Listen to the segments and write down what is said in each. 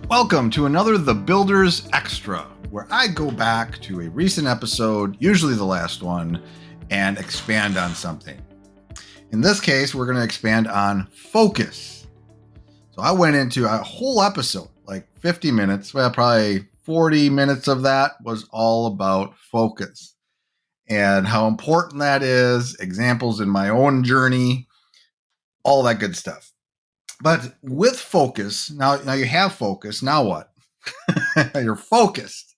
Welcome to another The Builders Extra, where I go back to a recent episode, usually the last one, and expand on something. In this case, we're going to expand on focus. So I went into a whole episode, like 50 minutes, well, probably 40 minutes of that was all about focus and how important that is, examples in my own journey, all that good stuff. But with focus, now you have focus, now what? You're focused.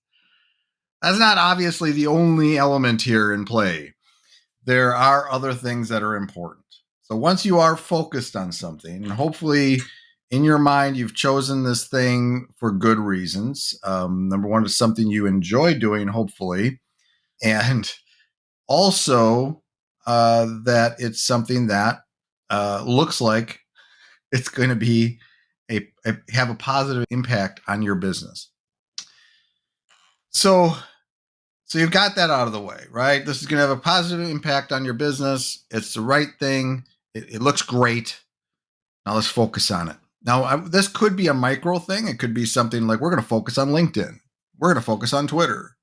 That's not obviously the only element here in play. There are other things that are important. So once you are focused on something, and hopefully in your mind you've chosen this thing for good reasons. Number one is something you enjoy doing, hopefully, and also that it's something that looks like it's going to be have a positive impact on your business. So you've got that out of the way, right? This is going to have a positive impact on your business. It's the right thing. It looks great. Now let's focus on it. Now, this could be a micro thing. It could be something like we're going to focus on LinkedIn. We're going to focus on Twitter.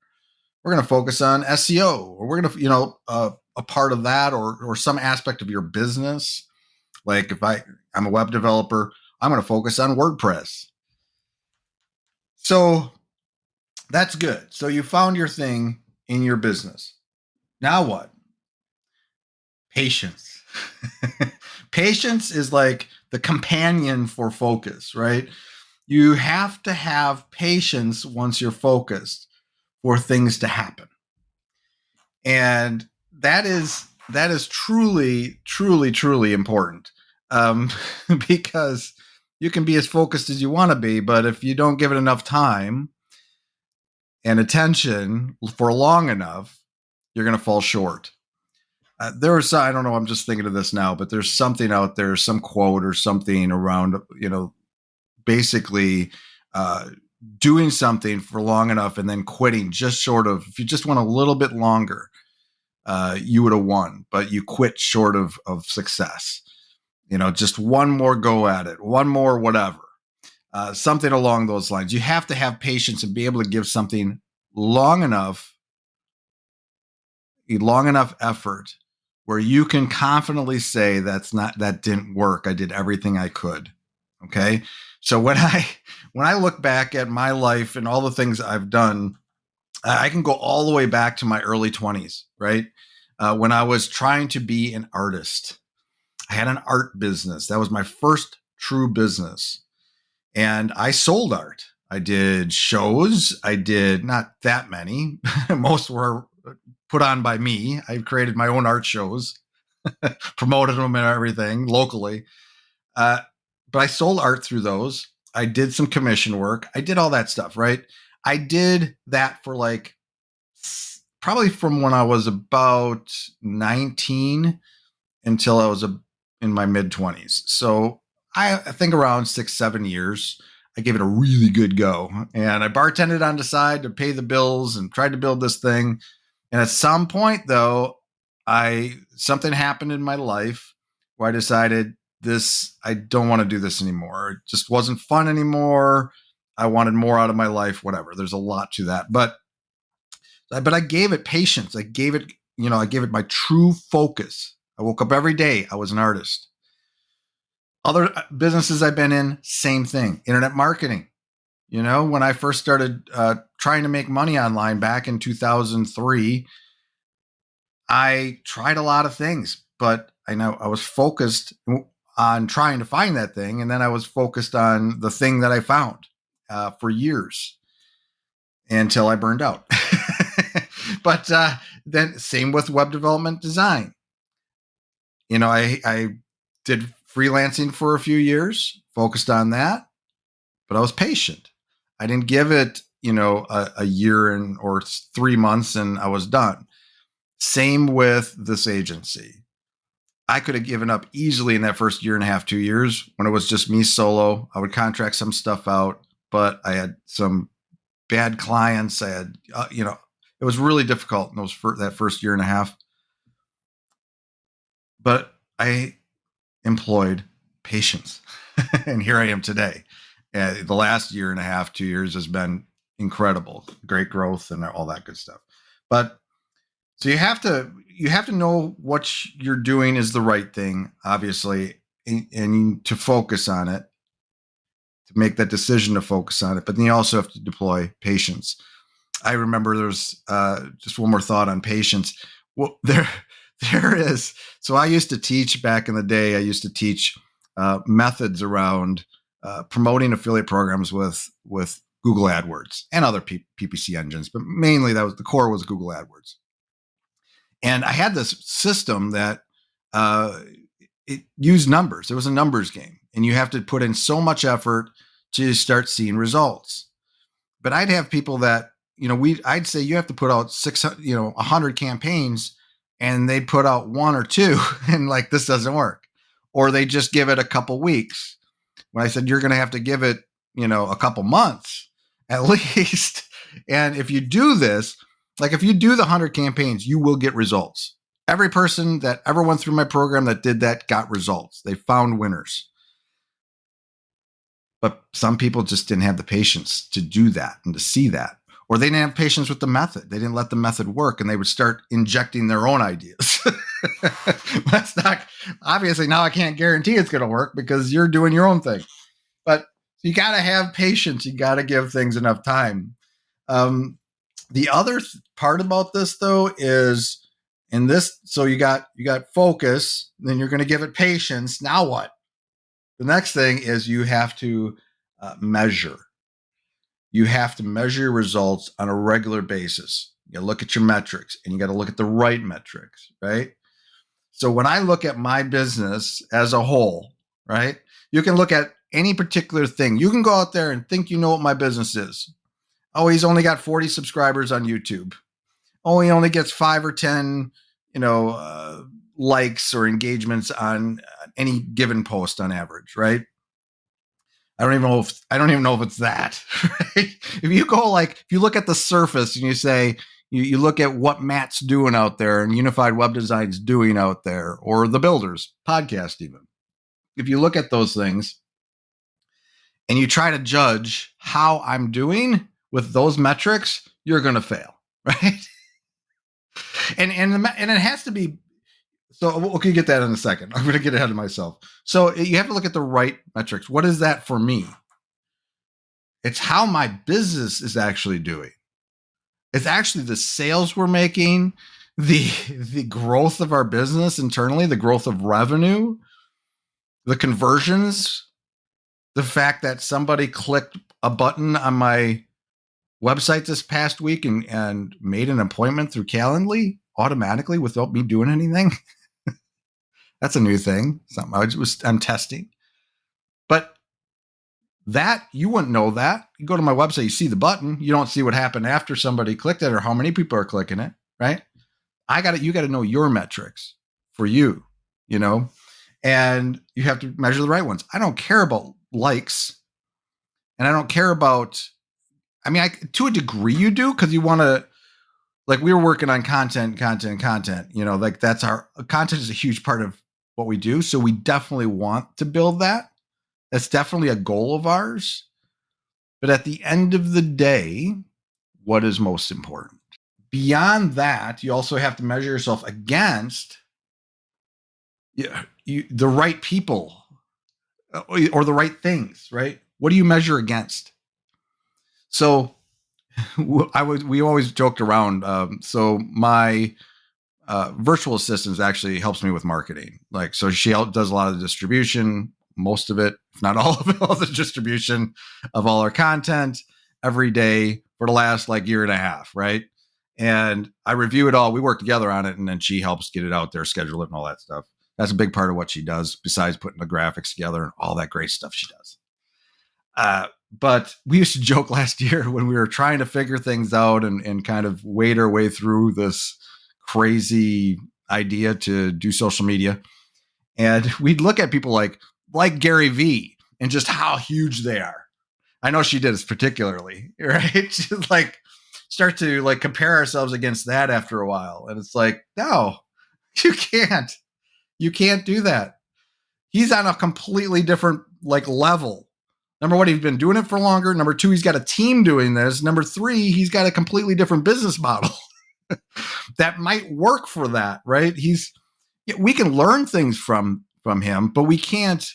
We're going to focus on SEO, or we're going to, a part of that or some aspect of your business. Like if I'm a web developer, I'm going to focus on WordPress. So that's good. So you found your thing in your business. Now what? Patience. Patience is like the companion for focus, right? You have to have patience once you're focused for things to happen. And that is truly, truly, truly important. Because you can be as focused as you want to be, but if you don't give it enough time and attention for long enough, you're going to fall short. I don't know, I'm just thinking of this now, but there's something out there, some quote or something around, basically doing something for long enough and then quitting just short of, if you just went a little bit longer, you would have won, but you quit short of success. Just one more go at it, one more whatever, something along those lines. You have to have patience and be able to give something long enough effort where you can confidently say that didn't work. I did everything I could. Okay. So when I look back at my life and all the things I've done, I can go all the way back to my early 20s, right? When I was trying to be an artist. I had an art business. That was my first true business. And I sold art. I did shows. I did not that many. Most were put on by me. I created my own art shows, promoted them and everything locally. But I sold art through those. I did some commission work. I did all that stuff, right? I did that for probably from when I was about 19 until I was in my mid-20s. So I think around 6-7 years, I gave it a really good go. And I bartended on the side to pay the bills and tried to build this thing. And at some point, though, something happened in my life where I decided I don't want to do this anymore. It just wasn't fun anymore. I wanted more out of my life, whatever. There's a lot to that. But I gave it patience. I gave it my true focus. I woke up every day. I was an artist. Other businesses I've been in, same thing. Internet marketing. When I first started trying to make money online back in 2003, I tried a lot of things, but I know I was focused on trying to find that thing. And then I was focused on the thing that I found for years until I burned out. But then same with web development design. I did freelancing for a few years, focused on that, but I was patient. I didn't give it, a year or 3 months and I was done. Same with this agency. I could have given up easily in that first year and a half, 2 years when it was just me solo. I would contract some stuff out, but I had some bad clients. I had, it was really difficult in that first year and a half. But I employed patience. And here I am today. The last year and a half, 2 years has been incredible, great growth and all that good stuff. But so you have to know what you're doing is the right thing, obviously, and to focus on it, to make that decision to focus on it. But then you also have to deploy patience. I remember there's just one more thought on patience. Well, there is. So I used to teach back in the day. I used to teach methods around promoting affiliate programs with Google AdWords and other PPC engines, but mainly that was the core was Google AdWords. And I had this system that it used numbers. It was a numbers game, and you have to put in so much effort to start seeing results. But I'd have people that I'd say you have to put out 600, 100 campaigns, and they'd put out one or two, and like this doesn't work, or they just give it a couple weeks. When I said you're going to have to give it, a couple months at least, and if you do this. Like if you do the 100 campaigns, you will get results. Every person that ever went through my program that did that got results. They found winners. But some people just didn't have the patience to do that and to see that. Or they didn't have patience with the method. They didn't let the method work, and they would start injecting their own ideas. That's not, obviously now I can't guarantee it's going to work because you're doing your own thing. But you got to have patience. You got to give things enough time. The other part about this though is so you got focus, then you're going to give it patience. Now what? The next thing is you have to measure. You have to measure your results on a regular basis. You look at your metrics, and you got to look at the right metrics, right? So when I look at my business as a whole, right, you can look at any particular thing. You can go out there and think you know what my business is. Oh, he's only got 40 subscribers on YouTube. Oh, he only gets 5 or 10, likes or engagements on any given post on average, right? I don't even know if it's that. Right? If you look at the surface and you say you look at what Matt's doing out there and Unified Web Design's doing out there, or the Builders podcast, even if you look at those things and you try to judge how I'm doing with those metrics, you're going to fail, right? And it has to be. So we'll get that in a second. I'm going to get ahead of myself. So you have to look at the right metrics. What is that for me? It's how my business is actually doing. It's actually the sales we're making, the growth of our business internally, the growth of revenue, the conversions, the fact that somebody clicked a button on my website this past week and made an appointment through Calendly automatically without me doing anything. That's a new thing. Something I'm testing. But that, you wouldn't know that. You go to my website, you see the button. You don't see what happened after somebody clicked it or how many people are clicking it, right? You got to know your metrics for you, and you have to measure the right ones. I don't care about likes, and I don't care about, to a degree you do, because you want to, like we were working on content, like that's our content is a huge part of what we do. So we definitely want to build that. That's definitely a goal of ours. But at the end of the day, what is most important? Beyond that, you also have to measure yourself against the right people or the right things, right? What do you measure against? So we always joked around. So my virtual assistant actually helps me with marketing. Like, so she does a lot of the distribution, most of it, if not all of it, all the distribution of all our content every day for the last year and a half, right? And I review it all. We work together on it, and then she helps get it out there, schedule it, and all that stuff. That's a big part of what she does, besides putting the graphics together and all that great stuff she does. But we used to joke last year when we were trying to figure things out and kind of wade our way through this crazy idea to do social media. And we'd look at people like Gary Vee and just how huge they are. I know she did this particularly, right? Just start to compare ourselves against that after a while. And it's like, no, you can't do that. He's on a completely different level Number one, he's been doing it for longer. Number two, he's got a team doing this. Number three, he's got a completely different business model that might work for that, right? We can learn things from him, but we can't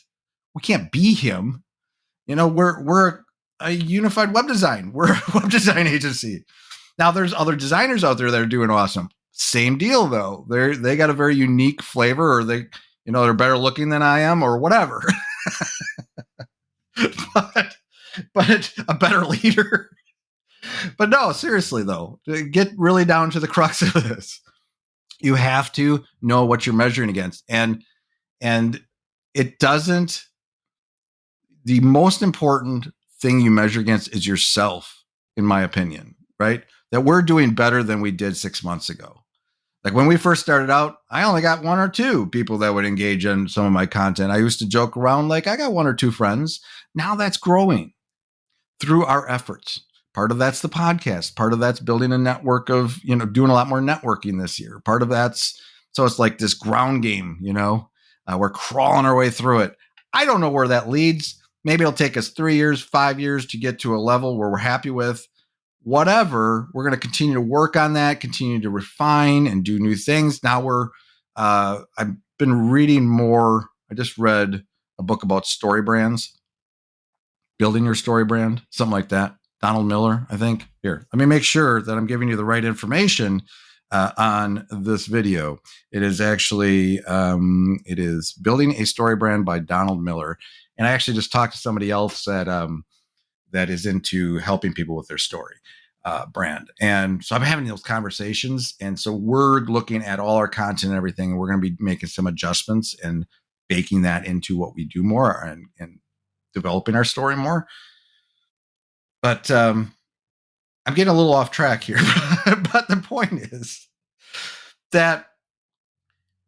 be him. We're a unified web design. We're a web design agency. Now there's other designers out there that are doing awesome. Same deal though. They got a very unique flavor, or they're better looking than I am, or whatever. but a better leader. But no, seriously though, to get really down to the crux of this, you have to know what you're measuring against. And it doesn't, the most important thing you measure against is yourself, in my opinion, right? That we're doing better than we did 6 months ago. Like when we first started out, I only got one or two people that would engage in some of my content. I used to joke around like I got one or two friends. Now that's growing through our efforts. Part of that's the podcast. Part of that's building a network of, doing a lot more networking this year. Part of so it's like this ground game, we're crawling our way through it. I don't know where that leads. Maybe it'll take us 3 years, 5 years to get to a level where we're happy with. Whatever, we're going to continue to work on that, continue to refine and do new things. Now I've been reading more. I just read a book about story brands, building your story brand, something like that. Donald Miller, I think. Here, let me make sure that I'm giving you the right information on this video. It is actually, it is Building a Story Brand by Donald Miller. And I actually just talked to somebody else that is into helping people with their story brand. And so I'm having those conversations. And so we're looking at all our content and everything, and we're going to be making some adjustments and baking that into what we do more and developing our story more. But I'm getting a little off track here. But the point is that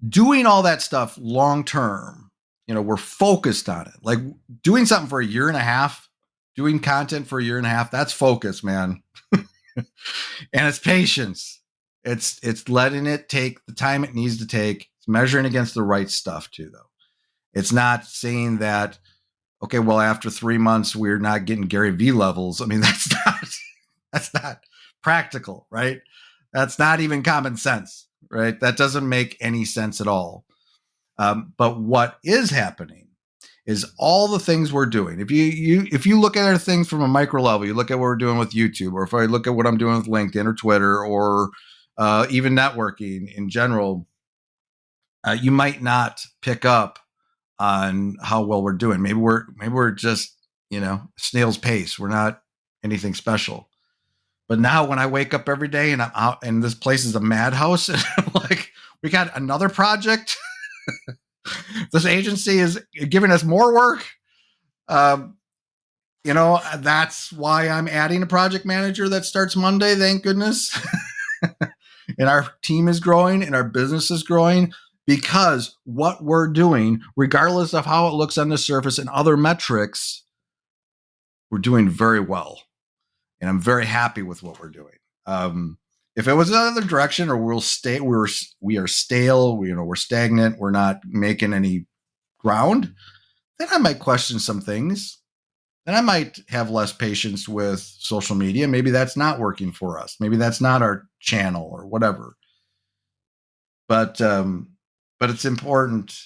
doing all that stuff long term, we're focused on it. Like doing something for a year and a half, doing content for a year and a half, that's focus, man. And it's patience. It's letting it take the time it needs to take. It's measuring against the right stuff too, though. It's not saying that, okay, well, after 3 months, we're not getting Gary V levels. I mean, that's not practical, right? That's not even common sense, right? That doesn't make any sense at all. But what is happening is all the things we're doing. If you look at our things from a micro level, you look at what we're doing with YouTube, or if I look at what I'm doing with LinkedIn or Twitter, or even networking in general, you might not pick up on how well we're doing. Maybe we're just, snail's pace. We're not anything special. But now when I wake up every day and I'm out and this place is a madhouse, and I'm like, we got another project. This agency is giving us more work. That's why I'm adding a project manager that starts Monday. Thank goodness. And our team is growing and our business is growing because what we're doing, regardless of how it looks on the surface and other metrics, we're doing very well. And I'm very happy with what we're doing. If it was another direction, or we are stale, we're stagnant, we're not making any ground, then I might question some things. Then I might have less patience with social media. Maybe that's not working for us. Maybe that's not our channel or whatever. But it's important,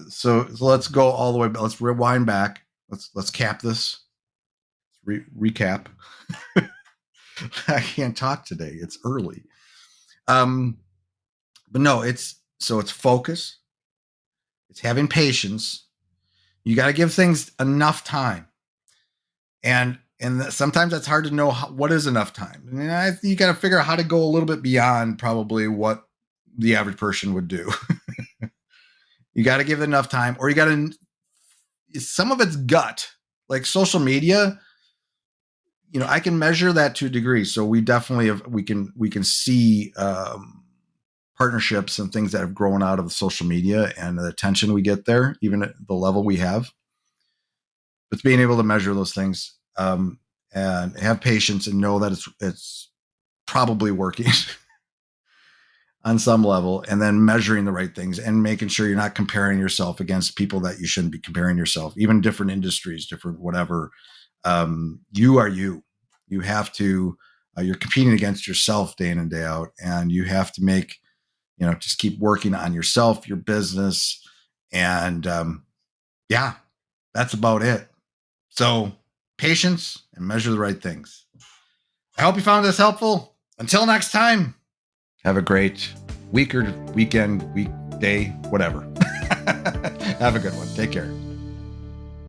So let's go all the way. Let's rewind back. Let's cap this. Recap. I can't talk today. It's early. But no, it's focus. It's having patience. You got to give things enough time. And sometimes that's hard to know what is enough time. I mean, you got to figure out how to go a little bit beyond probably what the average person would do. You got to give it enough time, or you got to, some of it's gut, like social media. I can measure that to a degree. So we definitely we can see partnerships and things that have grown out of social media and the attention we get there, even at the level we have. It's being able to measure those things and have patience and know that it's probably working. on some level, and then measuring the right things and making sure you're not comparing yourself against people that you shouldn't be comparing yourself, even different industries, different whatever. You are you. You have to, you're competing against yourself day in and day out, and you have to make, just keep working on yourself, your business. And yeah, that's about it. So patience and measure the right things. I hope you found this helpful. Until next time, have a great week or weekend, weekday, whatever. Have a good one. Take care.